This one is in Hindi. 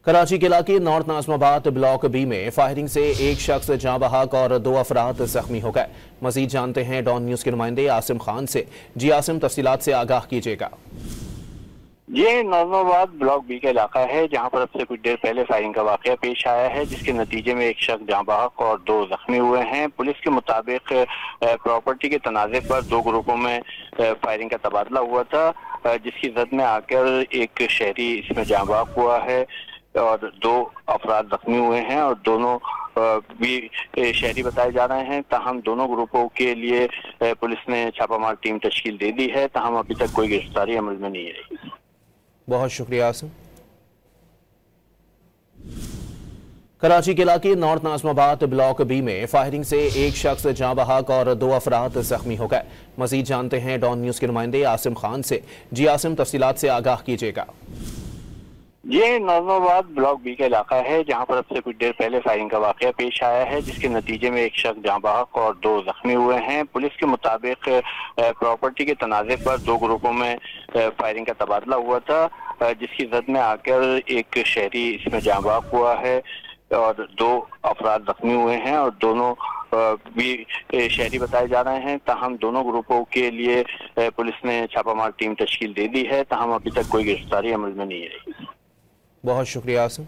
कराची के इलाके नॉर्थ नाज़िमाबाद ब्लॉक बी में फायरिंग से एक शख्स जाँ बहक और 2 अफराद जख्मी हो गए। मजीद जानते हैं डॉन न्यूज़ के नुमाइंदे आसिम खान से। जी आसिम, तफसीलात से आगाह कीजिएगा। ये नाज़िमाबाद ब्लॉक बी का इलाका है जहां पर अब से कुछ देर पहले फायरिंग का वाकया पेश आया है, जिसके नतीजे में एक शख्स जाँ बहक और 2 जख्मी हुए हैं। पुलिस के मुताबिक प्रॉपर्टी के तनाज़े पर 2 ग्रुपों में फायरिंग का तबादला हुआ था, जिसकी जद में आकर एक शहरी इसमें जाँ बहक हुआ है और 2 अफराद जख्मी हुए हैं और दोनों भी शहरी बताए जा रहे हैं। ताहम दोनों ग्रुपों के लिए पुलिस ने छापामार टीम तश्कील दे दी है। ताहम अभी तक कोई गिरफ्तारी अमल में नहीं आई। बहुत शुक्रिया आसिम। कराची के इलाके नॉर्थ नाज़िमाबाद ब्लॉक बी में फायरिंग से एक शख्स जाँ बहक और 2 अफराद जख्मी हो गए। मजीद जानते हैं डॉन न्यूज़ के नुमाइंदे आसिम खान से। जी आसिम, तफसीलात से आगाह कीजिएगा। ये नाज़िमाबाद ब्लॉक बी का इलाका है जहां पर अब से कुछ देर पहले फायरिंग का वाकया पेश आया है, जिसके नतीजे में एक शख्स जाँ बहक और 2 जख्मी हुए हैं। पुलिस के मुताबिक प्रॉपर्टी के तनाज़े पर 2 ग्रुपों में फायरिंग का तबादला हुआ था, जिसकी जद में आकर एक शहरी इसमें जाँ बहक हुआ है और 2 अफराद जख्मी हुए हैं और दोनों भी शहरी बताए जा रहे हैं। ताहम दोनों ग्रुपों के लिए पुलिस ने छापामार टीम तश्कील दे दी है। ताहम अभी तक कोई गिरफ्तारी अमल में नहीं आई। बहुत शुक्रिया आसिम।